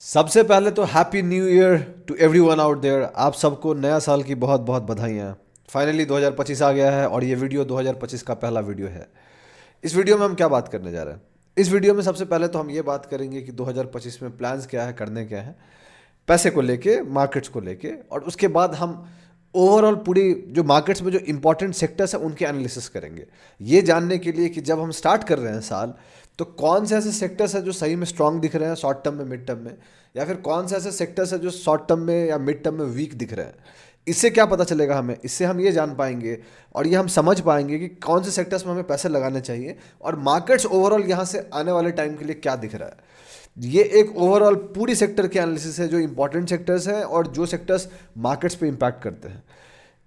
सबसे पहले तो happy new year to everyone out there. आप सबको नया साल की बहुत बहुत बधाइयाँ। फाइनली 2025 आ गया है और ये वीडियो 2025 का पहला वीडियो है। इस वीडियो में हम क्या बात करने जा रहे हैं? इस वीडियो में सबसे पहले तो हम ये बात करेंगे कि 2025 में प्लान्स क्या है, करने क्या है, पैसे को लेके, मार्केट्स को लेके, और उसके बाद हम ओवरऑल पूरी जो मार्केट्स में जो इंपॉर्टेंट सेक्टर्स हैं उनके एनालिसिस करेंगे, ये जानने के लिए कि जब हम स्टार्ट कर रहे हैं साल, तो कौन से ऐसे सेक्टर्स हैं जो सही में स्ट्रांग दिख रहे हैं शॉर्ट टर्म में, मिड टर्म में, या फिर कौन से ऐसे सेक्टर्स हैं जो शॉर्ट टर्म में या मिड टर्म में वीक दिख रहे हैं। इससे क्या पता चलेगा हमें? इससे हम ये जान पाएंगे और ये हम समझ पाएंगे कि कौन से सेक्टर्स में हमें पैसे लगाने चाहिए और मार्केट्स ओवरऑल यहाँ से आने वाले टाइम के लिए क्या दिख रहा है। ये एक ओवरऑल पूरी सेक्टर की एनालिसिस है, जो इंपॉर्टेंट सेक्टर्स हैं और जो सेक्टर्स मार्केट्स पे इम्पैक्ट करते हैं।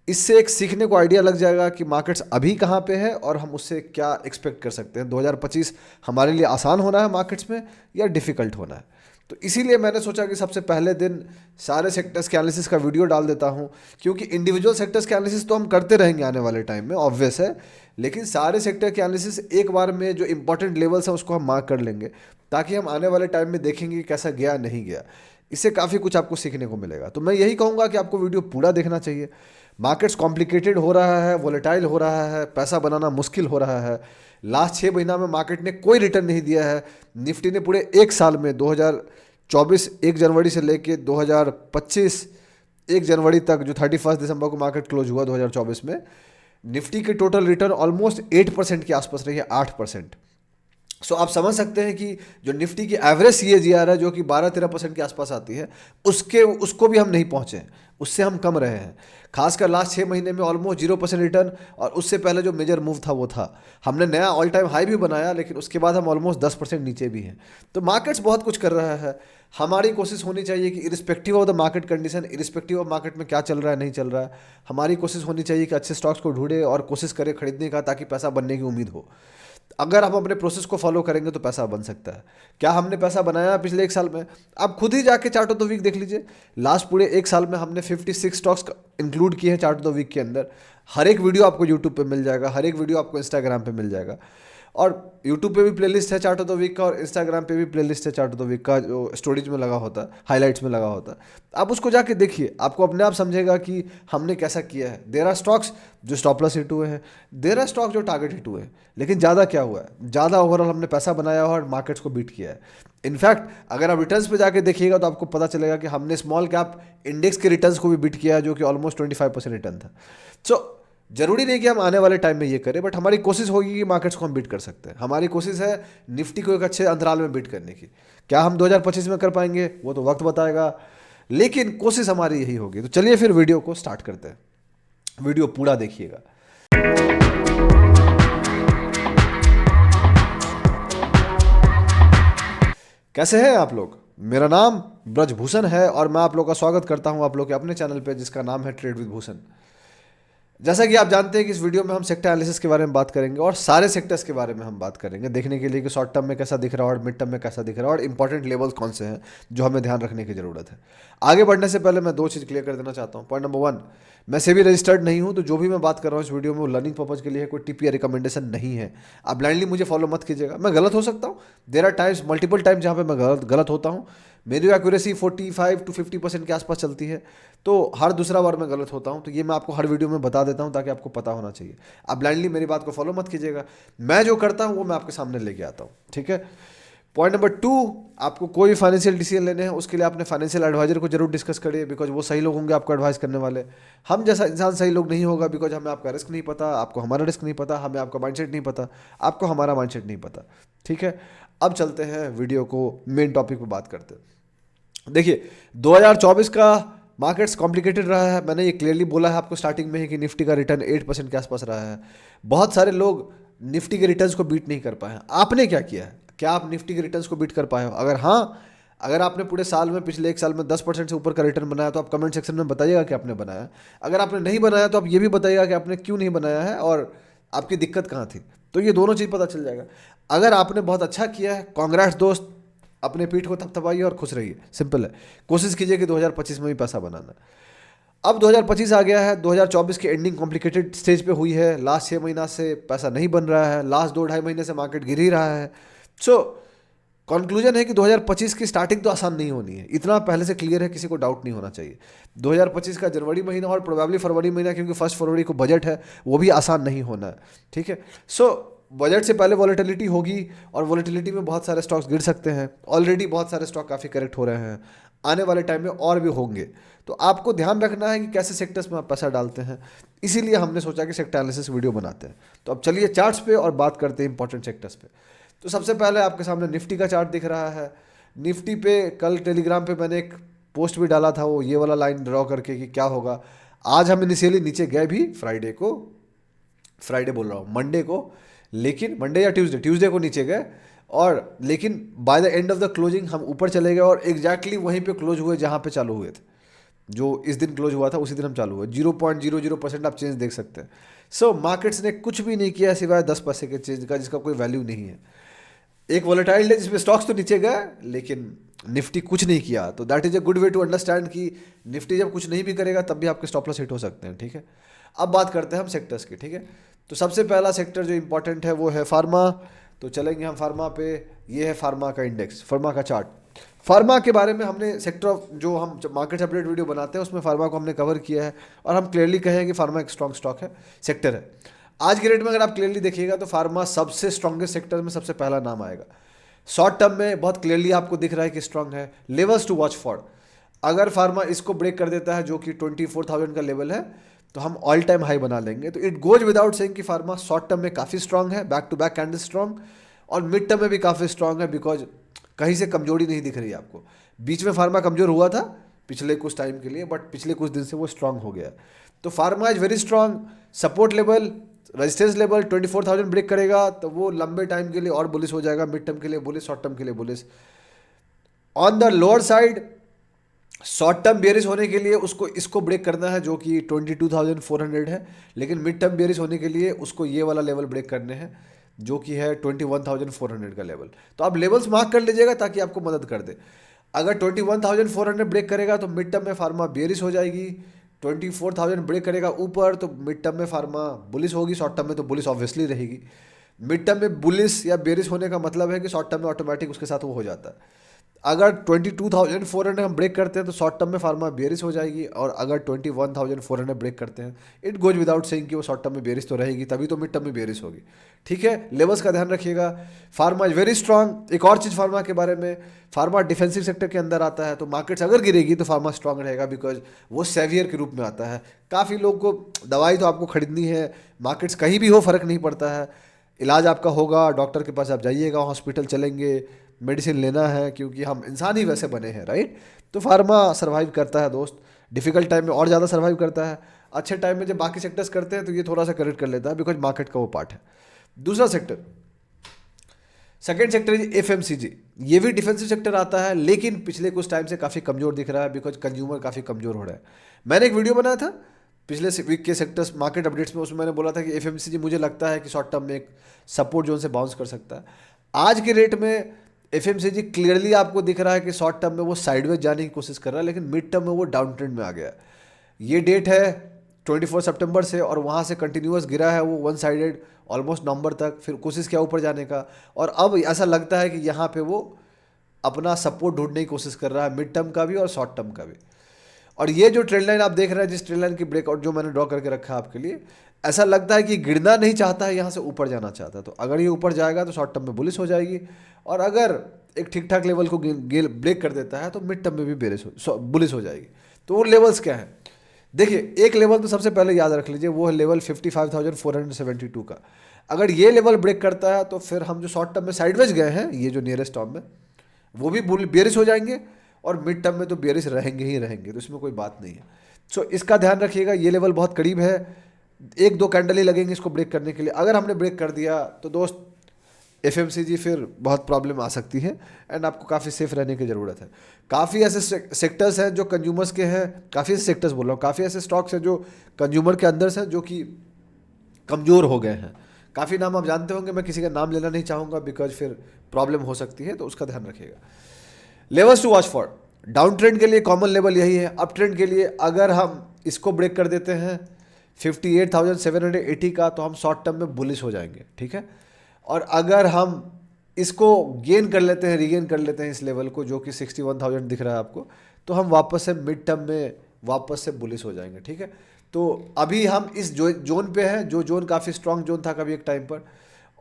इससे एक सीखने को आइडिया लग जाएगा कि मार्केट्स अभी कहाँ पे है और हम उससे क्या एक्सपेक्ट कर सकते हैं। 2025 हमारे लिए आसान होना है मार्केट्स में या डिफ़िकल्ट होना है। तो इसीलिए मैंने सोचा कि सबसे पहले दिन सारे सेक्टर्स के एनालिसिस का वीडियो डाल देता हूँ, क्योंकि इंडिविजुअल सेक्टर्स के एनालिसिस तो हम करते रहेंगे आने वाले टाइम में, ऑब्वियस है, लेकिन सारे सेक्टर के एनालिसिस एक बार में जो इंपॉर्टेंट लेवल्स हैं उसको हम मार्क कर लेंगे, ताकि हम आने वाले टाइम में देखेंगे कि कैसा गया नहीं गया। इससे काफ़ी कुछ आपको सीखने को मिलेगा। तो मैं यही कहूँगा कि आपको वीडियो पूरा देखना चाहिए। मार्केट्स कॉम्प्लिकेटेड हो रहा है, वोलेटाइल हो रहा है, पैसा बनाना मुश्किल हो रहा है। लास्ट 6 महीना में मार्केट ने कोई रिटर्न नहीं दिया है। निफ्टी ने पूरे एक साल में 2024 1 जनवरी से लेके 2025 1 जनवरी तक, जो 31 दिसंबर को मार्केट क्लोज हुआ 2024 में, निफ्टी के टोटल रिटर्न ऑलमोस्ट 8% के आसपास रही है, 8%। सो आप समझ सकते हैं कि जो निफ्टी की एवरेज CAGR है, जो कि 12-13% के आसपास आती है, उसको भी हम नहीं पहुंचे हैं, उससे हम कम रहे हैं। खासकर लास्ट 6 महीने में ऑलमोस्ट 0% रिटर्न, और उससे पहले जो मेजर मूव था वो था, हमने नया ऑल टाइम हाई भी बनाया, लेकिन उसके बाद हम ऑलमोस्ट 10% नीचे भी हैं। तो मार्केट्स बहुत कुछ कर रहा है। हमारी कोशिश होनी चाहिए कि irrespective of the market condition, irrespective of market में क्या चल रहा है नहीं चल रहा है, हमारी कोशिश होनी चाहिए कि अच्छे स्टॉक्स को ढूंढे और कोशिश करें खरीदने का, ताकि पैसा बनने की उम्मीद हो। अगर हम अपने प्रोसेस को फॉलो करेंगे तो पैसा बन सकता है। क्या हमने पैसा बनाया पिछले एक साल में? आप खुद ही जाके चार्ट ऑफ द वीक देख लीजिए। लास्ट पूरे एक साल में हमने 56 स्टॉक्स इंक्लूड किए हैं चार्ट ऑफ द वीक के अंदर। हर एक वीडियो आपको यूट्यूब पे मिल जाएगा, हर एक वीडियो आपको इंस्टाग्राम पे मिल जाएगा, और यूट्यूब पे भी प्लेलिस्ट है चार्ट ऑफ द वीक का, और इंस्टाग्राम पे भी प्लेलिस्ट है चार्ट ऑफ द वीक का, जो स्टोरीज में लगा होता है, हाइलाइट्स में लगा होता है। आप उसको जाके देखिए, आपको अपने आप समझेगा कि हमने कैसा किया है। देयर आर स्टॉक्स जो स्टॉप लॉस हिट हुए हैं, देयर आर स्टॉक जो टारगेट हिट हुए हैं, लेकिन ज़्यादा क्या हुआ है? ज़्यादा ओवरऑल हमने पैसा बनाया और मार्केट्स को बीट किया है। इनफैक्ट अगर आप रिटर्न्स पे जाके देखिएगा तो आपको पता चलेगा कि हमने स्मॉल कैप इंडेक्स के रिटर्न्स को भी बीट किया है, जो कि ऑलमोस्ट 25% रिटर्न था। सो जरूरी नहीं कि हम आने वाले टाइम में ये करें, बट हमारी कोशिश होगी कि मार्केट्स को हम बीट कर सकते हैं। हमारी कोशिश है निफ्टी को एक अच्छे अंतराल में बीट करने की। क्या हम 2025 में कर पाएंगे वो तो वक्त बताएगा, लेकिन कोशिश हमारी यही होगी। तो चलिए फिर वीडियो को स्टार्ट करते हैं। वीडियो पूरा देखिएगा। कैसे हैं आप लोग? मेरा नाम ब्रजभूषण है और मैं आप लोग का स्वागत करता हूं आप लोग के अपने चैनल पे, जिसका नाम है ट्रेड विद भूषण। जैसा कि आप जानते हैं कि इस वीडियो में हम सेक्टर एनालिसिस के बारे में बात करेंगे और सारे सेक्टर्स के बारे में हम बात करेंगे, देखने के लिए कि शॉर्ट टर्म में कैसा दिख रहा है और मिड टर्म में कैसा दिख रहा है और इंपॉर्टेंट लेवल्स कौन से हैं जो हमें ध्यान रखने की ज़रूरत है। आगे बढ़ने से पहले मैं 2 चीज़ क्लियर कर देना चाहता हूँ। पॉइंट नंबर 1, मैं सेबी रजिस्टर्ड नहीं हूँ, तो जो भी मैं बात कर रहा हूँ इस वीडियो में वो लर्निंग पर्पज के लिए है, कोई टिप या रिकमेंडेशन नहीं है। आप ब्लाइंडली मुझे फॉलो मत कीजिएगा, मैं गलत हो सकता हूँ। There are times, multiple time जहाँ पे मैं गलत होता हूँ। मेरी एक्यूरेसी 45-50% के आसपास चलती है, तो हर दूसरा बार मैं गलत होता हूँ। तो ये मैं आपको हर वीडियो में बता देता हूँ ताकि आपको पता होना चाहिए। आप ब्लाइंडली मेरी बात को फॉलो मत कीजिएगा, मैं जो करता हूँ वो मैं आपके सामने लेके आता हूँ, ठीक है। पॉइंट नंबर 2, आपको कोई भी फाइनेंशियल डिसीजन लेने हैं उसके लिए अपने फाइनेंशियल एडवाइजर को जरूर डिस्कस करिए, बिकॉज वो सही लोग होंगे आपको एडवाइस करने वाले। हम जैसा इंसान सही लोग नहीं होगा, बिकॉज हमें आपका रिस्क नहीं पता, आपको हमारा रिस्क नहीं पता, हमें आपका माइंडसेट नहीं पता, आपको हमारा माइंडसेट नहीं पता, ठीक है। अब चलते हैं वीडियो को मेन टॉपिक पर बात करते हैं। देखिए 2024 का मार्केट्स कॉम्प्लिकेटेड रहा है। मैंने ये क्लियरली बोला है आपको स्टार्टिंग में ही कि निफ्टी का रिटर्न 8% के आसपास रहा है। बहुत सारे लोग निफ्टी के रिटर्न्स को बीट नहीं कर पाए हैं। आपने क्या किया है? क्या आप निफ्टी के रिटर्न्स को बीट कर पाए हो? अगर हाँ, अगर आपने पूरे साल में, पिछले एक साल में 10% से ऊपर का रिटर्न बनाया, तो आप कमेंट सेक्शन में बताइएगा कि आपने बनाया। अगर आपने नहीं बनाया तो आप ये भी बताइएगा कि आपने क्यों नहीं बनाया है और आपकी दिक्कत कहाँ थी। तो ये दोनों चीज़ पता चल जाएगा। अगर आपने बहुत अच्छा किया है, कांग्रेट्स दोस्त, अपने पीठ को थपथपाइए और खुश रहिए। सिंपल है। कोशिश कीजिए कि 2025 में भी पैसा बनाना। अब 2025 आ गया है, 2024 की एंडिंग कॉम्प्लिकेटेड स्टेज पे हुई है। लास्ट 6 महीना से पैसा नहीं बन रहा है, लास्ट 2-2.5 महीने से मार्केट गिर ही रहा है। सो कंक्लूजन है कि 2025 की स्टार्टिंग तो आसान नहीं होनी है, इतना पहले से क्लियर है, किसी को डाउट नहीं होना चाहिए। 2025 का जनवरी महीना और प्रोबेबली फरवरी महीना, क्योंकि 1 फरवरी को बजट है, वो भी आसान नहीं होना है, ठीक है। सो बजट से पहले वॉलेटिलिटी होगी, और वॉलेटिलिटी में बहुत सारे स्टॉक्स गिर सकते हैं। ऑलरेडी बहुत सारे स्टॉक काफ़ी करेक्ट हो रहे हैं, आने वाले टाइम में और भी होंगे। तो आपको ध्यान रखना है कि कैसे सेक्टर्स में आप पैसा डालते हैं, इसीलिए हमने सोचा कि सेक्टर एनालिसिस वीडियो बनाते हैं। तो अब चलिए चार्ट्स पे और बात करते हैं इंपॉर्टेंट सेक्टर्स पे। तो सबसे पहले आपके सामने निफ्टी का चार्ट दिख रहा है। निफ्टी पे कल टेलीग्राम पे मैंने एक पोस्ट भी डाला था, वो ये वाला लाइन ड्रॉ करके कि क्या होगा। आज हम इनिशियली नीचे गए भी फ्राइडे बोल रहा हूँ, मंडे को, लेकिन मंडे या ट्यूसडे को नीचे गए, और लेकिन by the end of the closing हम ऊपर चले गए और एग्जैक्टली वहीं पे क्लोज हुए जहाँ पे चालू हुए थे। जो इस दिन क्लोज हुआ था उसी दिन हम चालू हुए। 0.00% आप चेंज देख सकते हैं। सो मार्केट्स ने कुछ भी नहीं किया सिवाय 10 पैसे के चेंज का, जिसका कोई वैल्यू नहीं है। एक वॉलेटाइल डे जिसमें स्टॉक्स तो नीचे गए लेकिन निफ्टी कुछ नहीं किया, तो that is a good way to understand कि निफ्टी जब कुछ नहीं भी करेगा तब भी आपके स्टॉप लॉस हिट हो सकते हैं, ठीक है। अब बात करते हैं हम सेक्टर्स की, ठीक है। तो सबसे पहला सेक्टर जो इंपॉर्टेंट है वो है फार्मा। तो चलेंगे हम फार्मा पे। ये है फार्मा का इंडेक्स, फार्मा का चार्ट। फार्मा के बारे में हमने सेक्टर ऑफ जो हम मार्केट अपडेट वीडियो बनाते हैं उसमें फार्मा को हमने कवर किया है, और हम क्लियरली कहें कि फार्मा एक स्ट्रॉन्ग स्टॉक है, सेक्टर है। आज के रेट में अगर आप क्लियरली देखिएगा तो फार्मा सबसे स्ट्रॉन्गेस्ट सेक्टर में सबसे पहला नाम आएगा। शॉर्ट टर्म में बहुत क्लियरली आपको दिख रहा है कि स्ट्रॉन्ग है। लेवल्स टू वॉच फॉर, अगर फार्मा इसको ब्रेक कर देता है जो कि 24,000 का लेवल है, तो हम ऑल टाइम हाई बना लेंगे। तो इट गोज विदाउट सेइंग कि फार्मा शॉर्ट टर्म में काफ़ी स्ट्रॉन्ग है, back to back candle strong, और मिड टर्म में भी काफ़ी स्ट्रॉन्ग है, बिकॉज कहीं से कमजोरी नहीं दिख रही है आपको। बीच में फार्मा कमजोर हुआ था पिछले कुछ टाइम के लिए, बट पिछले कुछ दिन से वो स्ट्रांग हो गया। तो pharma is very strong. Support level, resistance level 24,000 break करेगा तो वो लंबे टाइम के लिए और बुलिश हो जाएगा, मिड टर्म के लिए बुलिश, शॉर्ट टर्म के लिए bullish. On the lower side short term bearish होने के लिए उसको इसको ब्रेक करना है जो कि 22,400 है, लेकिन मिड टर्म बेयरिश होने के लिए उसको ये वाला लेवल ब्रेक करने हैं जो कि है 21,400 का लेवल। तो आप लेवल्स मार्क कर लीजिएगा ताकि आपको मदद कर दे। अगर 21,400 ब्रेक करेगा तो मिड टर्म में फार्मा बेयरिश हो जाएगी, 24,000 ब्रेक करेगा ऊपर तो मिड टर्म में फार्मा बुलिश होगी, शॉर्ट टर्म में तो बुलिश ऑब्वियसली रहेगी। मिड टर्म में बुलिश या बेयरिश होने का मतलब है कि शॉर्ट टर्म में ऑटोमेटिक उसके साथ वो हो जाता है। अगर 22,400 हम ब्रेक करते हैं तो शॉर्ट टर्म में फार्मा बेयरिश हो जाएगी, और अगर 21,400 ब्रेक करते हैं, इट गोज विदाउट सेइंग कि वो शॉर्ट टर्म में बेयरिश तो रहेगी, तभी तो मिड टर्म में बेयरिश होगी, ठीक है। लेवल्स का ध्यान रखिएगा। Pharma is very strong. एक और चीज़ फार्मा के बारे में, फार्मा डिफेंसिव सेक्टर के अंदर आता है, तो मार्केट्स अगर गिरेगी तो फार्मा स्ट्रांग रहेगा, बिकॉज वो सेवियर के रूप में आता है। काफ़ी लोग को दवाई तो आपको खरीदनी है, मार्केट्स कहीं भी हो फ़र्क नहीं पड़ता है, इलाज आपका होगा, डॉक्टर के पास आप जाइएगा, हॉस्पिटल चलेंगे, मेडिसिन लेना है, क्योंकि हम इंसान ही वैसे बने हैं, राइट। तो फार्मा सर्वाइव करता है दोस्त, डिफिकल्ट टाइम में और ज़्यादा सर्वाइव करता है, अच्छे टाइम में जब बाकी सेक्टर्स करते हैं तो ये थोड़ा सा करेक्ट कर लेता है, बिकॉज मार्केट का वो पार्ट है। दूसरा sector, second sector is FMCG. ये भी डिफेंसिव सेक्टर आता है, लेकिन पिछले कुछ टाइम से काफ़ी कमजोर दिख रहा है, बिकॉज कंज्यूमर काफ़ी कमजोर हो रहा है। मैंने एक वीडियो बनाया था पिछले वीक के सेक्टर्स मार्केट अपडेट्स में, उसमें मैंने बोला था कि एफएमसीजी मुझे लगता है कि शॉर्ट टर्म में एक सपोर्ट जोन से बाउंस कर सकता है। आज के रेट में एफएमसीजी क्लियरली आपको दिख रहा है कि शॉर्ट टर्म में वो साइडवेज जाने की कोशिश कर रहा है, लेकिन मिड टर्म में वो डाउन ट्रेंड में आ गया। ये डेट है 24 सितंबर से, और वहाँ से कंटिन्यूअस गिरा है वो वन साइडेड ऑलमोस्ट नवंबर तक, फिर कोशिश किया ऊपर जाने का, और अब ऐसा लगता है कि यहाँ पे वो अपना सपोर्ट ढूंढने की कोशिश कर रहा है, मिड टर्म का भी और शॉर्ट टर्म का भी। और ये जो ट्रेंड लाइन आप देख रहे हैं, जिस ट्रेंड लाइन की ब्रेकआउट जो मैंने ड्रॉ करके रखा है आपके लिए, ऐसा लगता है कि गिरना नहीं चाहता है, यहाँ से ऊपर जाना चाहता है। तो अगर ये ऊपर जाएगा तो शॉर्ट टर्म में बुलिश हो जाएगी, और अगर एक ठीक ठाक लेवल को ब्रेक कर देता है तो मिड टर्म में भी बुलिश हो जाएगी। तो वो लेवल्स क्या है देखिए, एक लेवल तो सबसे पहले याद रख लीजिए, वो है लेवल 55,472 का। अगर ये लेवल ब्रेक करता है तो फिर हम जो शॉर्ट टर्म में साइडवेज गए हैं, ये जो नियरेस्ट टर्म में, वो भी बेरिश हो जाएंगे, और मिड टर्म में तो बेरिश रहेंगे ही रहेंगे, तो इसमें कोई बात नहीं है। सो इसका ध्यान रखिएगा, ये लेवल बहुत करीब है, एक दो कैंडल ही लगेंगे इसको ब्रेक करने के लिए। अगर हमने ब्रेक कर दिया तो दोस्त एफएमसीजी फिर बहुत प्रॉब्लम आ सकती है, एंड आपको काफ़ी सेफ रहने की ज़रूरत है। काफ़ी ऐसे सेक्टर्स हैं जो कंज्यूमर्स के हैं, काफ़ी ऐसे सेक्टर्स बोल रहा हूँ, काफ़ी ऐसे स्टॉक्स हैं जो कंज्यूमर के अंदर से जो कि कमज़ोर हो गए हैं। काफ़ी नाम आप जानते होंगे, मैं किसी का नाम लेना नहीं चाहूँगा, बिकॉज फिर प्रॉब्लम हो सकती है, तो उसका ध्यान रखिएगा। Levels to watch for, down trend के लिए कॉमन लेवल यही है। अप ट्रेंड के लिए अगर हम इसको ब्रेक कर देते हैं 58,780 का, तो हम शॉर्ट टर्म में बुलिश हो जाएंगे, ठीक है। और अगर हम इसको गेन कर लेते हैं, रीगेन कर लेते हैं इस लेवल को जो कि 61,000 दिख रहा है आपको, तो हम वापस से मिड टर्म में वापस से बुलिश हो जाएंगे। ठीक है, तो अभी हम इस जोन पे हैं, जो जोन काफ़ी स्ट्रांग जोन था कभी एक टाइम पर,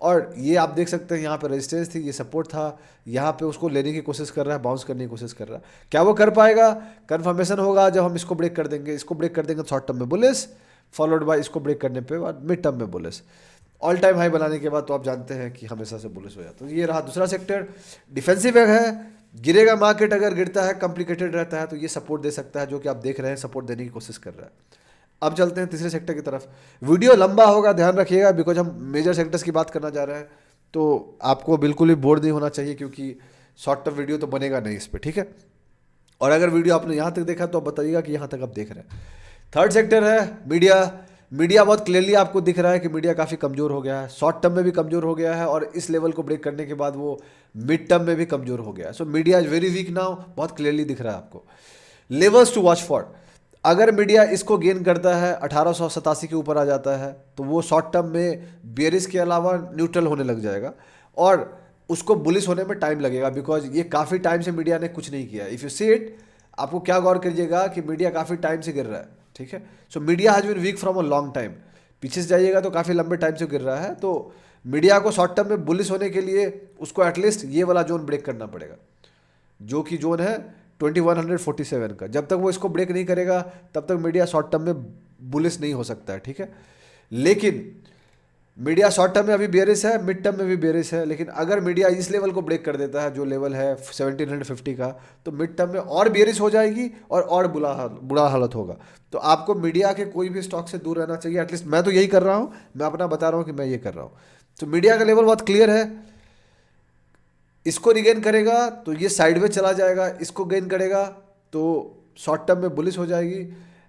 और ये आप देख सकते हैं यहाँ पे रेजिस्टेंस थी, ये सपोर्ट था, यहाँ पे उसको लेने की कोशिश कर रहा है, बाउंस करने की कोशिश कर रहा है। क्या वो कर पाएगा? कंफर्मेशन होगा जब हम इसको ब्रेक कर देंगे। इसको ब्रेक कर देंगे शॉर्ट टर्म में बुलिश, फॉलोड बाय इसको ब्रेक करने पे बाद मिड टर्म में बुलिश, ऑल टाइम हाई बनाने के बाद तो आप जानते हैं कि हमेशा से बुलिश हो जाता है। तो ये रहा दूसरा सेक्टर, डिफेंसिव है, गिरेगा मार्केट, अगर गिरता है कॉम्प्लिकेटेड रहता है तो ये सपोर्ट दे सकता है, जो कि आप देख रहे हैं सपोर्ट देने की कोशिश कर रहा है। अब चलते हैं तीसरे सेक्टर की तरफ। वीडियो लंबा होगा, ध्यान रखिएगा, बिकॉज हम मेजर सेक्टर्स की बात करना जा रहे हैं, तो आपको बिल्कुल भी बोर नहीं होना चाहिए, क्योंकि शॉर्ट टर्म वीडियो तो बनेगा नहीं इस पर। ठीक है, और अगर वीडियो आपने यहाँ तक देखा तो आप बताइएगा कि यहाँ तक आप देख रहे हैं। थर्ड सेक्टर है मीडिया। मीडिया बहुत क्लियरली आपको दिख रहा है कि मीडिया काफ़ी कमज़ोर हो गया है, शॉर्ट टर्म में भी कमज़ोर हो गया है, और इस लेवल को ब्रेक करने के बाद वो मिड टर्म में भी कमज़ोर हो गया है। So media is very weak now, बहुत क्लियरली दिख रहा है आपको। लेवल्स टू वॉच फॉर, अगर मीडिया इसको गेन करता है 1887 के ऊपर आ जाता है तो वो शॉर्ट टर्म में बेरिश के अलावा न्यूट्रल होने लग जाएगा, और उसको बुलिश होने में टाइम लगेगा, बिकॉज ये काफ़ी टाइम से मीडिया ने कुछ नहीं किया। इफ़ यू सी इट, आपको क्या गौर करिएगा कि मीडिया काफ़ी टाइम से गिर रहा है। ठीक है, so media has been weak from a long time, पीछे से जाइएगा तो काफ़ी लंबे टाइम से गिर रहा है। तो मीडिया को शॉर्ट टर्म में बुलिश होने के लिए उसको एटलीस्ट ये वाला जोन ब्रेक करना पड़ेगा, जो कि जोन है 2147 का। जब तक वो इसको ब्रेक नहीं करेगा तब तक मीडिया शॉर्ट टर्म में बुलिश नहीं हो सकता है। ठीक है, लेकिन मीडिया शॉर्ट टर्म में अभी बेरिश है, मिड टर्म में भी बेरिश है, लेकिन अगर मीडिया इस लेवल को ब्रेक कर देता है जो लेवल है 1750 का, तो मिड टर्म में और बेरिश हो जाएगी और बुरा हालत होगा। तो आपको मीडिया के कोई भी स्टॉक से दूर रहना चाहिए, एटलीस्ट मैं तो यही कर रहा हूँ, मैं अपना बता रहा हूँ कि मैं ये कर रहा हूँ। तो मीडिया का लेवल बहुत क्लियर है, इसको रिगेन करेगा तो ये साइडवेज चला जाएगा, इसको गेन करेगा तो शॉर्ट टर्म में बुलिश हो जाएगी,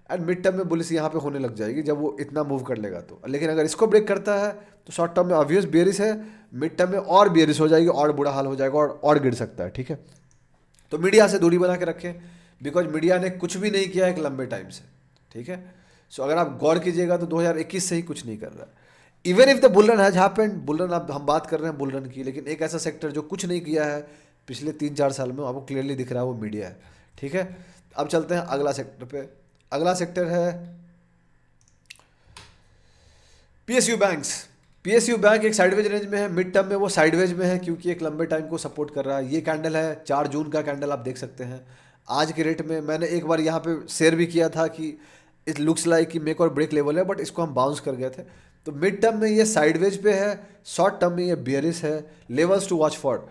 एंड मिड टर्म में बुलिश यहाँ पे होने लग जाएगी जब वो इतना मूव कर लेगा तो। लेकिन अगर इसको ब्रेक करता है तो शॉर्ट टर्म में ऑब्वियस बेरिश है, मिड टर्म में और बेरिश हो जाएगी, और बुरा हाल हो जाएगा, और गिर सकता है। ठीक है, तो मीडिया से दूरी बना के रखें, बिकॉज मीडिया ने कुछ भी नहीं किया एक लंबे टाइम से। ठीक है, सो अगर आप गौर कीजिएगा तो 2021 से ही कुछ नहीं कर रहा है। Even if the bull run has happened, bull run अब हम बात कर रहे हैं बुलरन की, लेकिन एक ऐसा सेक्टर जो कुछ नहीं किया है पिछले 3-4 साल में, आपको क्लियरली दिख रहा है, वो मीडिया है। ठीक है, अब चलते हैं अगला सेक्टर पे। अगला सेक्टर है पीएसयू बैंक्स। पीएसयू बैंक एक साइडवेज रेंज में है, मिड टर्म में वो साइडवेज में है, क्योंकि एक लंबे टाइम को सपोर्ट कर रहा है। ये कैंडल है 4 जून का कैंडल, आप देख सकते हैं। आज के रेट में मैंने एक बार यहाँ पे शेयर भी किया था कि इट लुक्स लाइक कि मेक और ब्रेक लेवल है, बट इसको हम बाउंस कर गए थे। तो मिड टर्म में ये साइडवेज पे है, शॉर्ट टर्म में ये बेयरिश है। लेवल्स टू वॉच फॉर,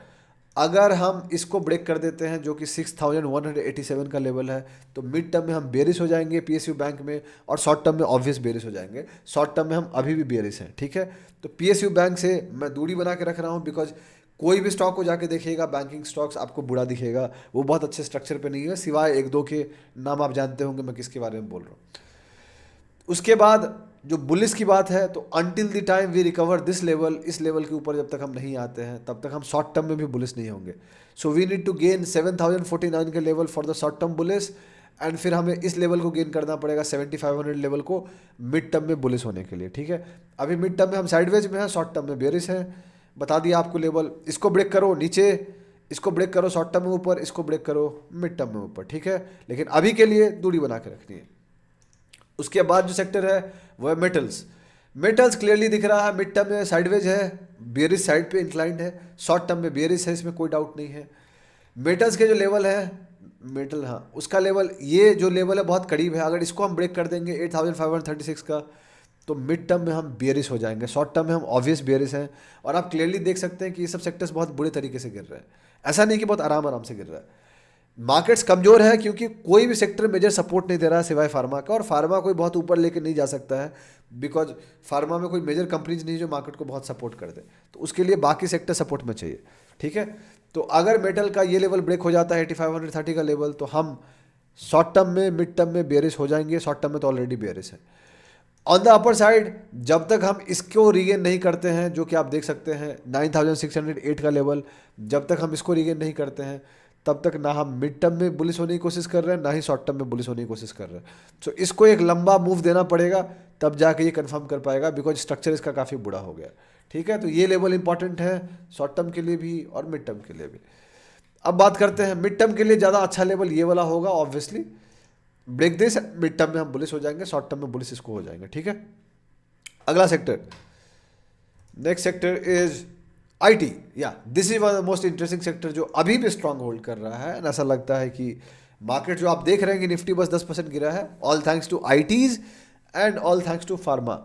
अगर हम इसको ब्रेक कर देते हैं जो कि 6187 का लेवल है, तो मिड टर्म में हम बेरिश हो जाएंगे पीएसयू बैंक में, और शॉर्ट टर्म में ऑब्वियस बेरिश हो जाएंगे। शॉर्ट टर्म में हम अभी भी बेरिश हैं। ठीक है, तो पीएसयू बैंक से मैं दूरी बना के रख रहा हूँ, बिकॉज कोई भी स्टॉक को जाके देखिएगा, बैंकिंग स्टॉक्स आपको बुरा दिखेगा, वो बहुत अच्छे स्ट्रक्चर पे नहीं है, सिवाय 1-2 के नाम आप जानते होंगे मैं किसके बारे में बोल रहा हूँ। उसके बाद जो बुलिस की बात है, तो until the time we recover this level, इस लेवल के ऊपर जब तक हम नहीं आते हैं तब तक हम शॉर्ट टर्म में भी बुलिस नहीं होंगे। So we need to gain 7049 के level for the short term bullish, एंड फिर हमें इस लेवल को गेन करना पड़ेगा 7500 लेवल को मिड टर्म में बुलिस होने के लिए। ठीक है, अभी मिड टर्म में हम साइडवेज में हैं, शॉर्ट टर्म में बेरिश हैं। बता दिया आपको लेवल, इसको ब्रेक करो नीचे, इसको ब्रेक करो शॉर्ट टर्म में ऊपर, इसको ब्रेक करो मिड टर्म में ऊपर। ठीक है, लेकिन अभी के लिए दूरी बना के रखनी है। उसके बाद जो सेक्टर है वो है मेटल्स। मेटल्स क्लियरली दिख रहा है, मिड टर्म में साइडवेज है, बेरिश साइड पे इंक्लाइंड है, शॉर्ट टर्म में बेरिश है, इसमें कोई डाउट नहीं है। मेटल्स के जो लेवल है, मेटल हाँ उसका लेवल, ये जो लेवल है बहुत करीब है, अगर इसको हम ब्रेक कर देंगे 8536 का, तो मिड टर्म में हम बेरिश हो जाएंगे, शॉर्ट टर्म में हम ऑब्वियस बेरिश हैं। और आप क्लियरली देख सकते हैं कि ये सब सेक्टर्स बहुत बुरे तरीके से गिर रहे हैं, ऐसा नहीं कि बहुत आराम आराम से गिर रहा है। मार्केट्स कमज़ोर है क्योंकि कोई भी सेक्टर मेजर सपोर्ट नहीं दे रहा है सिवाय फार्मा का, और फार्मा कोई बहुत ऊपर लेके नहीं जा सकता है, बिकॉज फार्मा में कोई मेजर कंपनीज नहीं जो मार्केट को बहुत सपोर्ट कर दे, तो उसके लिए बाकी सेक्टर सपोर्ट में चाहिए। ठीक है, तो अगर मेटल का ये लेवल ब्रेक हो जाता है 8530 का लेवल, तो हम शॉर्ट टर्म में मिड टर्म में बेरिश हो जाएंगे, शॉर्ट टर्म में तो ऑलरेडी बेरिश है। ऑन द अपर साइड जब तक हम इसको रीगेन नहीं करते हैं, जो कि आप देख सकते हैं 9608 का लेवल, जब तक हम इसको रीगेन नहीं करते हैं तब तक ना हम मिड टर्म में बुलिश होने की कोशिश कर रहे हैं, ना ही शॉर्ट टर्म में बुलिश होने की कोशिश कर रहे हैं। सो इसको एक लंबा मूव देना पड़ेगा, तब जाके ये कंफर्म कर पाएगा, बिकॉज स्ट्रक्चर इसका काफ़ी बुरा हो गया। ठीक है, तो ये लेवल इंपॉर्टेंट है शॉर्ट टर्म के लिए भी और मिड टर्म के लिए भी। अब बात करते हैं मिड टर्म के लिए, ज़्यादा अच्छा लेवल ये वाला होगा obviously, break this, mid term में हम बुलिश हो जाएंगे, शॉर्ट टर्म में बुलिश इसको हो जाएंगे, ठीक है। अगला sector, next sector is IT. या this is one of the most interesting sector जो अभी भी स्ट्रांग होल्ड कर रहा है। एंड ऐसा लगता है कि मार्केट जो आप देख रहे हैं कि निफ्टी बस 10% गिरा है, all thanks to ITs and all thanks to pharma.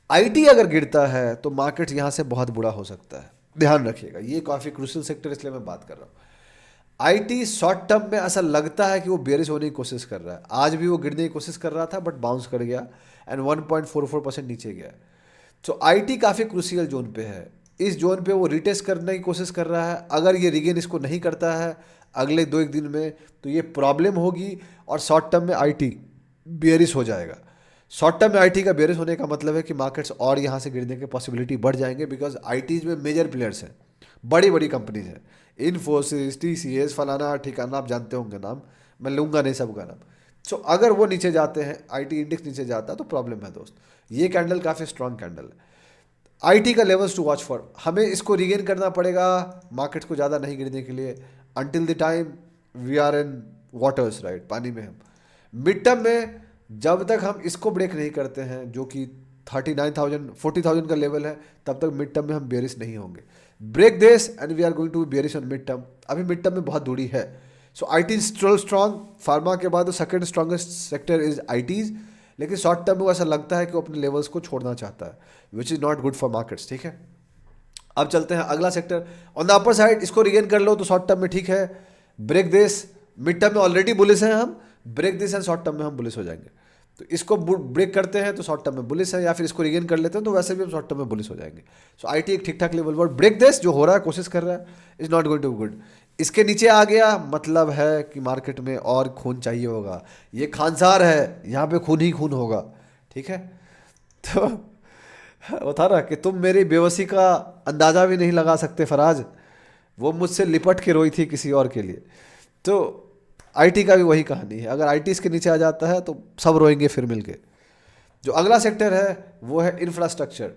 IT अगर गिरता है तो मार्केट यहाँ से बहुत बुरा हो सकता है, ध्यान रखिएगा, ये काफ़ी क्रूशियल सेक्टर इसलिए मैं बात कर रहा हूँ। आईटी शॉर्ट टर्म में ऐसा लगता है कि वो बेरिश होने की कोशिश कर रहा है, आज भी वो गिरने की कोशिश कर रहा था बट बाउंस कर गया एंड 1.44% नीचे गया। सो आईटी काफ़ी क्रूशियल जोन पे है, इस जोन पे वो रिटेस्ट करने की कोशिश कर रहा है। अगर ये रिगेन इसको नहीं करता है अगले 2-1 दिन में तो ये प्रॉब्लम होगी और शॉर्ट टर्म में आईटी बेरिश हो जाएगा। शॉर्ट टर्म में आईटी का बेरिश होने का मतलब है कि मार्केट्स और यहाँ से गिरने के पॉसिबिलिटी बढ़ जाएंगे, बिकॉज आईटीज में मेजर प्लेयर्स हैं, बड़ी बड़ी कंपनीज हैं, इन्फोसिस, टीसीएस, फलाना ठिकाना, आप जानते होंगे नाम, मैं लूँगा नहीं सबका नाम। सो अगर वो नीचे जाते हैं, आईटी इंडेक्स नीचे जाता है तो प्रॉब्लम है दोस्त। ये कैंडल काफ़ी स्ट्रॉन्ग कैंडल है। आईटी का लेवल्स टू वॉच फॉर, हमें इसको रिगेन करना पड़ेगा मार्केट को ज़्यादा नहीं गिरने के लिए, until the time we are in waters, right, पानी में हम। मिड टर्म में जब तक हम इसको ब्रेक नहीं करते हैं जो कि 39,000 40,000 का लेवल है, तब तक मिड टर्म में हम बेरिश नहीं होंगे। Break this and we are going to be bearish on mid term. अभी मिड टर्म में बहुत दूरी है। So IT still strong, pharma के बाद second strongest sector is ITs, लेकिन शॉर्ट टर्म में ऐसा लगता है कि वो अपने लेवल्स को छोड़ना चाहता है, which is not good for markets, ठीक है। अब चलते हैं अगला sector, on the upper side, इसको रिगेन कर लो तो शॉर्ट टर्म में ठीक है, ब्रेक दिस, मिड टर्म में ऑलरेडी बुलिश हैं हम, break this and short term में हम बुलिश हो जाएंगे। तो इसको ब्रेक करते हैं तो शॉर्ट टर्म में बुलिश है, या फिर इसको रिगेन कर लेते हैं तो वैसे भी हम शॉर्ट टर्म में बुलिश हो जाएंगे। सो आईटी एक ठीक ठाक लेवल पर, ब्रेक दिस जो हो रहा है, कोशिश कर रहा है, is not going to good. इसके नीचे आ गया मतलब है कि मार्केट में और खून चाहिए होगा, ये खानसार है, यहाँ पे खून ही खून होगा, ठीक है। तो वो था ना कि तुम मेरी बेबसी का अंदाज़ा भी नहीं लगा सकते फराज, वो मुझसे लिपट के रोई थी किसी और के लिए। तो आईटी का भी वही कहानी है, अगर आईटी इसके नीचे आ जाता है तो सब रोएंगे फिर मिलके। जो अगला सेक्टर है वो है इंफ्रास्ट्रक्चर।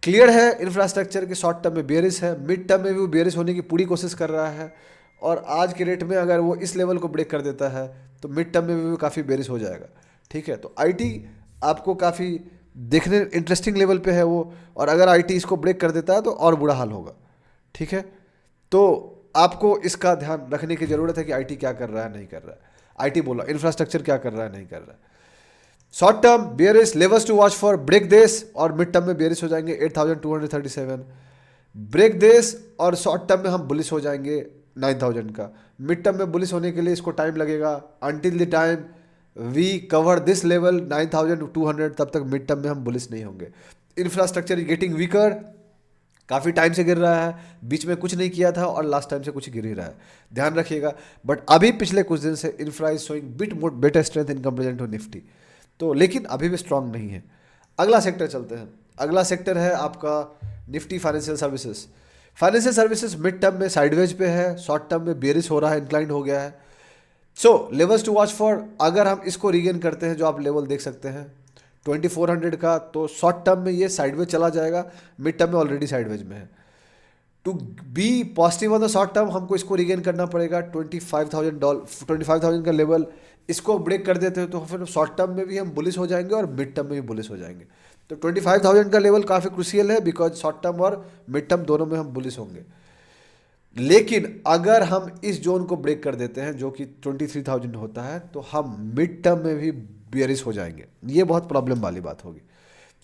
क्लियर है इंफ्रास्ट्रक्चर के शॉर्ट टर्म में बेरिश है, मिड टर्म में भी वो बेरिश होने की पूरी कोशिश कर रहा है, और आज के रेट में अगर वो इस लेवल को ब्रेक कर देता है तो मिड टर्म में भी काफ़ी बेरिश हो जाएगा, ठीक है। तो आईटी आपको काफ़ी देखने इंटरेस्टिंग लेवल पे है वो, और अगर आईटी इसको ब्रेक कर देता है तो और बुरा हाल होगा, ठीक है। तो आपको इसका ध्यान रखने की ज़रूरत है कि आईटी क्या कर रहा है, नहीं कर रहा है। आईटी बोला, इंफ्रास्ट्रक्चर क्या कर रहा है, नहीं कर रहा है। Short term bearish, levels to watch for, break this, और मिड टर्म में बेयरिश हो जाएंगे 8,237, ब्रेक दिस, और शॉर्ट टर्म में हम बुलिश हो जाएंगे 9,000 का। मिड टर्म में बुलिश होने के लिए इसको टाइम लगेगा, until the time we cover this level 9,200, तब तक मिड टर्म में हम बुलिश नहीं होंगे। इंफ्रास्ट्रक्चर गेटिंग वीकर, काफ़ी टाइम से गिर रहा है, बीच में कुछ नहीं किया था और लास्ट टाइम से कुछ गिर ही रहा है, ध्यान रखिएगा। बट अभी पिछले कुछ दिन से infra is showing bit more better strength in comparison to Nifty, तो लेकिन अभी भी स्ट्रांग नहीं है। अगला सेक्टर चलते हैं, अगला सेक्टर है आपका Nifty financial services. Financial services mid term में साइडवेज पे है, शॉर्ट टर्म में बेरिश हो रहा है, इंक्लाइंड हो गया है। So levels to watch for, अगर हम इसको रिगेन करते हैं, जो आप लेवल देख सकते हैं 2400 का, तो शॉर्ट टर्म में ये साइडवेज चला जाएगा, मिड टर्म में ऑलरेडी साइडवेज में है। To be positive on the short term हमको इसको रिगेन करना पड़ेगा $25,000 का लेवल, इसको ब्रेक कर देते हैं तो फिर शॉर्ट टर्म में भी हम बुलिश हो जाएंगे और मिड टर्म में भी बुलिश हो जाएंगे। तो 25,000 का लेवल काफ़ी क्रूशियल है, बिकॉज शॉर्ट टर्म और मिड टर्म दोनों में हम बुलिश होंगे। लेकिन अगर हम इस जोन को ब्रेक कर देते हैं जो कि 23,000 होता है, तो हम मिड टर्म में भी बेरिश हो जाएंगे, ये बहुत प्रॉब्लम वाली बात होगी।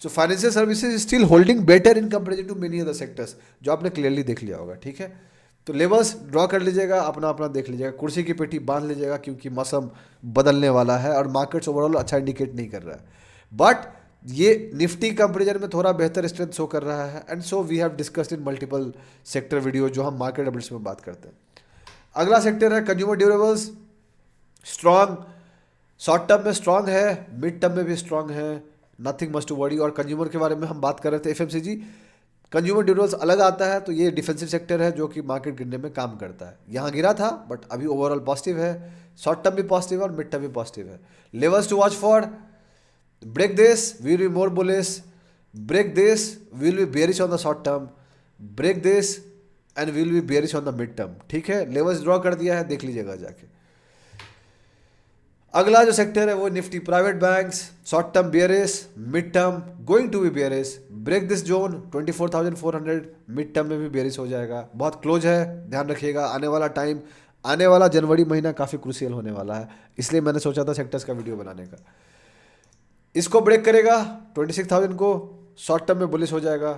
So financial services still holding better in comparison to many other sectors, जो आपने क्लियरली देख लिया होगा, ठीक है। तो लेवल्स ड्रॉ कर लीजिएगा, अपना अपना देख लीजिएगा, कुर्सी की पेटी बांध लीजिएगा, क्योंकि मौसम बदलने वाला है और मार्केट्स ओवरऑल अच्छा इंडिकेट नहीं कर रहा है। बट ये निफ्टी कंपेरिजन में थोड़ा बेहतर स्ट्रेंथ शो कर रहा है, and so we have discussed in multiple sector video जो हम मार्केट अपडेट्स में बात करते हैं। अगला सेक्टर है consumer durables, strong, short term में स्ट्रॉन्ग है, मिड टर्म में भी स्ट्रॉन्ग है, नथिंग मस्ट टू वरी। और कंज्यूमर के बारे में हम बात कर रहे थे, एफएमसीजी, कंज्यूमर ड्यूरेबल्स अलग आता है, तो ये डिफेंसिव सेक्टर है जो कि मार्केट गिरने में काम करता है। यहाँ गिरा था बट अभी ओवरऑल पॉजिटिव है, शॉर्ट टर्म भी पॉजिटिव है और मिड टर्म भी पॉजिटिव है। Levels to watch for, break this we be more bullish, break this will be bearish on the short term, break this and will be bearish on the mid term. ठीक है, levels draw कर दिया है, देख लीजिएगा जाके। अगला जो सेक्टर है वो Nifty private banks, short term bearish, mid term going to be bearish, break this zone 24,400, mid term में भी बियरिश हो जाएगा, बहुत क्लोज है, ध्यान रखिएगा। आने वाला टाइम, आने वाला जनवरी महीना काफ़ी क्रूशियल होने वाला है, इसलिए मैंने सोचा था सेक्टर्स का वीडियो बनाने का। इसको ब्रेक करेगा 26,000 को, शॉर्ट टर्म में बुलिश हो जाएगा,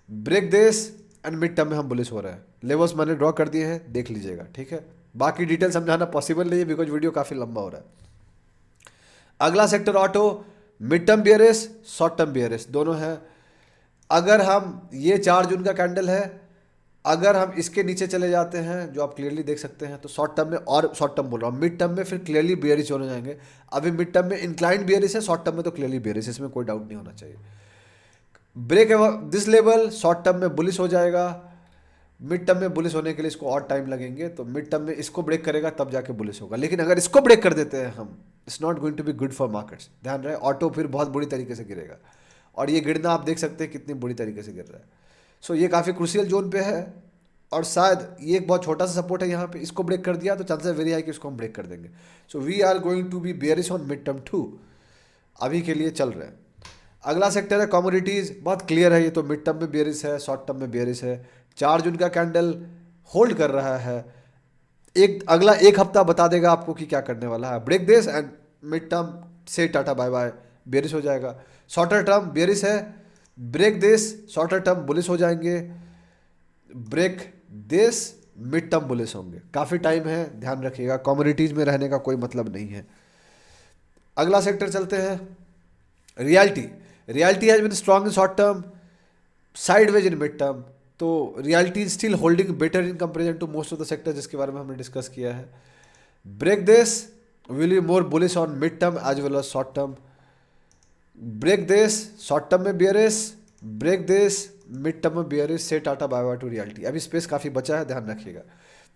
break this and mid term में हम बुलिश हो रहे हैं। लेवल्स मैंने ड्रॉ कर दिए हैं, देख लीजिएगा। ठीक है, बाकी डिटेल समझाना पॉसिबल नहीं है बिकॉज वीडियो काफ़ी लंबा हो रहा है। अगला sector auto, mid term bearish, short term bearish दोनों है। अगर हम ये 4 जून का कैंडल है, अगर हम इसके नीचे चले जाते हैं जो आप क्लियरली देख सकते हैं, तो शॉर्ट टर्म में, और शॉर्ट टर्म बोल रहा हूँ, मिड टर्म में फिर क्लियरली बियरिश होने जाएंगे। अभी मिड टर्म में इंक्लाइंड बियरिश है, शॉर्ट टर्म में तो क्लियरली बियरिश, इसमें कोई डाउट नहीं होना चाहिए। Break this level short term में बुलिश हो जाएगा, मिड टर्म में बुलिश होने के लिए इसको और टाइम लगेंगे, तो मिड टर्म में इसको ब्रेक करेगा तब जाके बुलिश होगा। लेकिन अगर इसको ब्रेक कर देते हैं हम, it's not going to be good for markets. ध्यान रहे, ऑटो फिर बहुत बुरी तरीके से गिरेगा, और ये गिरना आप देख सकते हैं कितनी बुरी तरीके से गिर रहा है। सो ये काफ़ी क्रूशियल जोन पे है, और शायद ये एक बहुत छोटा सा सपोर्ट है यहाँ पे, इसको ब्रेक कर दिया तो चांसेस वेरी हाई कि इसको हम ब्रेक कर देंगे। So we are going to be bearish on mid term too, अभी के लिए चल रहे हैं। अगला सेक्टर है कमोडिटीज़, बहुत क्लियर है, ये तो मिड टर्म में बेयरिश है, शॉर्ट टर्म में बेयरिश है। 4 जून का कैंडल होल्ड कर रहा है, अगला एक हफ्ता बता देगा आपको कि क्या करने वाला है। Break this and mid term से टाटा बाय बाय, बेयरिश हो जाएगा। शॉर्टर टर्म बेयरिश है, break this shorter term bullish हो जाएंगे, break this mid term bullish होंगे। काफ़ी टाइम है, ध्यान रखिएगा, कमोडिटीज़ में रहने का कोई मतलब नहीं है। अगला सेक्टर चलते हैं realty. Realty has been strong in short term, sideways in mid term, तो realty still holding better in comparison to most of the sector, जिसके बारे में हमने डिस्कस किया है। Break this will be more bullish on mid term as well as short term, break this short term में bearish, break this mid term में bearish, से tata bye bye to realty. अभी स्पेस काफ़ी बचा है, ध्यान रखिएगा।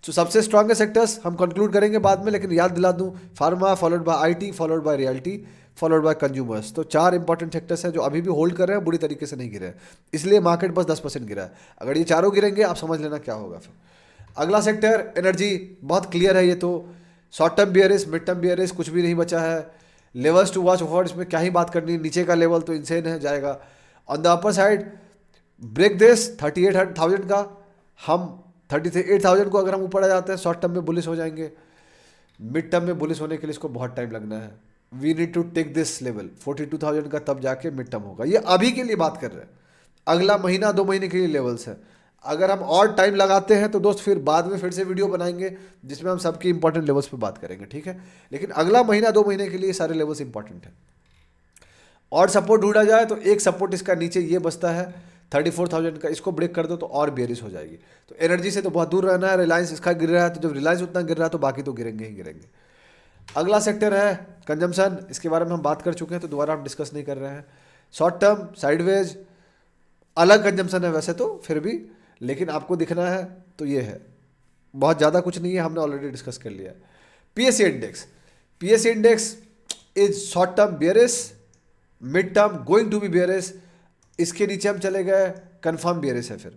तो सबसे स्ट्रॉन्गेस्ट सेक्टर्स हम कंक्लूड करेंगे बाद में, लेकिन याद दिला दूं, pharma followed by IT, followed by realty, followed by consumers. तो 4 इंपॉर्टेंट सेक्टर्स हैं जो अभी भी होल्ड कर रहे हैं, बुरी तरीके से नहीं गिरे हैं, इसलिए मार्केट बस 10% गिरा है। अगर ये चारों गिरेंगे आप समझ लेना क्या होगा फिर। अगला सेक्टर एनर्जी, बहुत क्लियर है, ये तो short term bearish, mid term bearish, कुछ भी नहीं बचा है। लेवल्स टू वॉच फॉर, इसमें क्या ही बात करनी है, नीचे का लेवल तो इंसेन है, जाएगा। On the upper side break this 38,000 का, हम 38,000 को अगर हम ऊपर आ जाते हैं, शॉर्ट टर्म में बुलिश हो जाएंगे, मिड टर्म में बुलिश होने के लिए इसको बहुत टाइम लगना है। We need to take this level 42,000 का, तब जाके मिड टर्म होगा। ये अभी के लिए बात कर रहे हैं, अगला महीना 2 महीने के लिए लेवल्स है। अगर हम और टाइम लगाते हैं तो दोस्त फिर बाद में फिर से वीडियो बनाएंगे जिसमें हम सबकी इंपॉर्टेंट लेवल्स पे बात करेंगे, ठीक है। लेकिन अगला महीना 2 महीने के लिए सारे लेवल्स इंपॉर्टेंट है। और सपोर्ट ढूंढा जाए तो एक सपोर्ट इसका नीचे ये बचता है 34,000 का, इसको ब्रेक कर दो तो और बेयरिश हो जाएगी। तो एनर्जी से तो बहुत दूर रहना है। रिलायंस इसका गिर रहा है, तो जब रिलायंस उतना गिर रहा है तो बाकी तो गिरेंगे ही गिरेंगे। अगला सेक्टर है कंजम्पशन, इसके बारे में हम बात कर चुके हैं तो दोबारा हम डिस्कस नहीं कर रहे हैं। शॉर्ट टर्म साइडवेज, अलग कंजम्पशन है वैसे तो फिर भी, लेकिन आपको दिखना है तो ये है, बहुत ज़्यादा कुछ नहीं है, हमने ऑलरेडी डिस्कस कर लिया है। PSC index, PSC index is short term bearish, mid term going to be bearish, इसके नीचे हम चले गए कंफर्म बेयरिश है फिर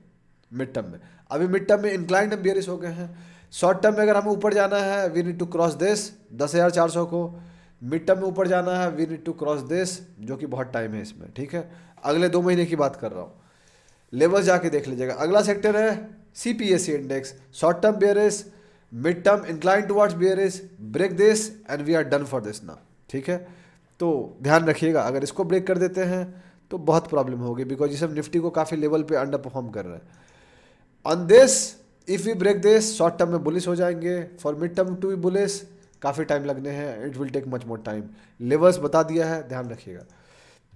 मिड टर्म में। अभी मिड टर्म में इंक्लाइंड हम बेयरिश हो गए हैं। शॉर्ट टर्म में अगर हमें ऊपर जाना है we need to cross this 10,400 को, मिड टर्म में ऊपर जाना है we need to cross this, जो कि बहुत टाइम है इसमें, ठीक है। अगले 2 महीने की बात कर रहा हूँ, लेवल जाके देख लीजिएगा। अगला सेक्टर है CPSC index, short term bearish, mid term incline towards bearish, break this and we are done for this ना, ठीक है। तो ध्यान रखिएगा, अगर इसको ब्रेक कर देते हैं तो बहुत प्रॉब्लम होगी, बिकॉज ये सब निफ्टी को काफ़ी लेवल पे अंडर परफॉर्म कर रहे हैं। On this if we break this, short term में बुलिश हो जाएंगे, for mid term to be bullish काफ़ी टाइम लगने हैं, it will take much more time. Levels बता दिया है, ध्यान रखिएगा।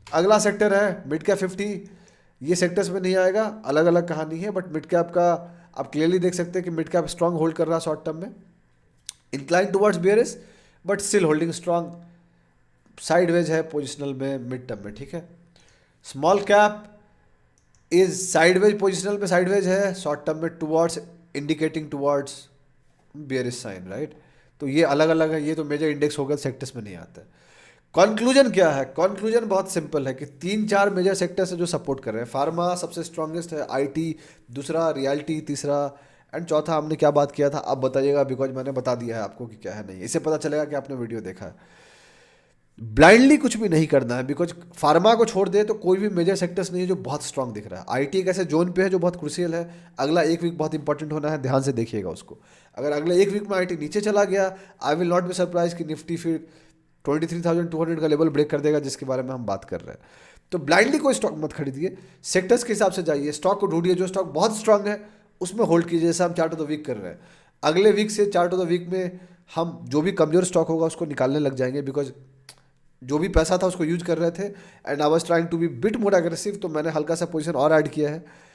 अगला सेक्टर है मिड कैप 50, ये सेक्टर्स में नहीं आएगा, अलग अलग कहानी है, बट मिड कैप का आप क्लियरली देख सकते हैं कि मिड कैप स्ट्रॉन्ग होल्ड कर रहा है शॉर्ट टर्म में, incline towards bearish but still holding strong, sideways है पोजिशनल में मिड टर्म में, ठीक है। Small cap is sideways, positional में साइडवेज है, शॉर्ट टर्म में towards indicating towards bearish sign, right. तो ये अलग अलग है, ये तो मेजर इंडेक्स होगा, सेक्टर्स में नहीं आता है। कंक्लूजन क्या है? कंक्लूजन बहुत सिंपल है कि तीन चार मेजर सेक्टर से जो सपोर्ट कर रहे हैं, फार्मा सबसे स्ट्रांगेस्ट है, आईटी दूसरा, रियल्टी तीसरा, एंड चौथा हमने क्या बात किया था आप बताइएगा, बिकॉज मैंने बता दिया है आपको कि क्या है नहीं, इससे पता चलेगा कि आपने वीडियो देखा है। ब्लाइंडली कुछ भी नहीं करना है, बिकॉज फार्मा को छोड़ दे तो कोई भी मेजर सेक्टर्स नहीं है जो बहुत स्ट्रांग दिख रहा है। आईटी एक ऐसे जोन पे है जो बहुत क्रूशियल है, अगला एक वीक बहुत इंपॉर्टेंट होना है, ध्यान से देखिएगा उसको। अगर अगले एक वीक में आईटी नीचे चला गया, I will not be surprise कि निफ्टी फिर 23,200 का लेवल ब्रेक कर देगा, जिसके बारे में हम बात कर रहे हैं। तो ब्लाइंडली कोई स्टॉक मत खरीदिए, सेक्टर्स के हिसाब से जाइए, स्टॉक को ढूंढिए जो स्टॉक बहुत स्ट्रांग है उसमें होल्ड कीजिए, जैसे हम चार्ट ऑफ द वीक कर रहे हैं। अगले वीक से चार्ट ऑफ द वीक में हम जो भी कमजोर स्टॉक होगा उसको निकालने लग जाएंगे, बिकॉज जो भी पैसा था उसको यूज कर रहे थे, and I was trying to be bit more aggressive, तो मैंने हल्का सा पोजीशन और ऐड किया है।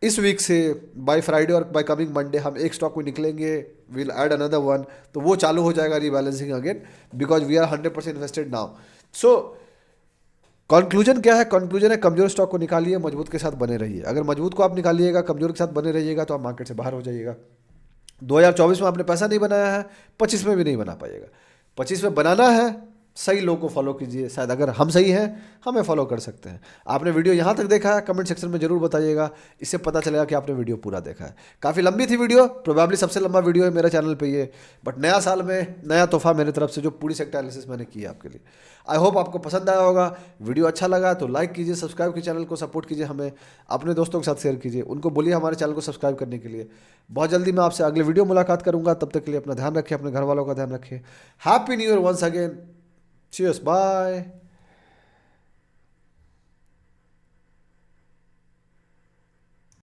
इस वीक से बाय फ्राइडे और बाय कमिंग मंडे हम एक स्टॉक में निकलेंगे, विल ऐड अनदर वन, तो वो चालू हो जाएगा rebalancing again, because we are 100% invested now. So conclusion क्या है? कंक्लूजन है कमजोर स्टॉक को निकालिए, मजबूत के साथ बने रहिए। अगर मजबूत को आप निकालिएगा, कमजोर के साथ बने रहिएगा, तो आप मार्केट से बाहर हो जाइएगा। 2024 में आपने पैसा नहीं बनाया है, 25 में भी नहीं बना पाइएगा। 25 में बनाना है, सही लोग को फॉलो कीजिए, शायद अगर हम सही हैं हमें फॉलो कर सकते हैं। आपने वीडियो यहाँ तक देखा है, कमेंट सेक्शन में जरूर बताइएगा, इससे पता चलेगा कि आपने वीडियो पूरा देखा है। काफ़ी लंबी थी वीडियो, प्रोबेबली सबसे लंबा वीडियो है मेरे चैनल पे ये, बट नया साल में नया तोहफा मेरी तरफ से जो पूरी सेक्टर एनालिसिस मैंने की है आपके लिए। आई होप आपको पसंद आया होगा। वीडियो अच्छा लगा तो लाइक कीजिए, सब्सक्राइब कीजिए, चैनल को सपोर्ट कीजिए, हमें अपने दोस्तों के साथ शेयर कीजिए, उनको बोलिए हमारे चैनल को सब्सक्राइब करने के लिए। बहुत जल्दी मैं आपसे अगले वीडियो मुलाकात करूंगा, तब तक के लिए अपना ध्यान रखिए, अपने घर वालों का ध्यान रखिए। Happy new year once again. Cheers, bye.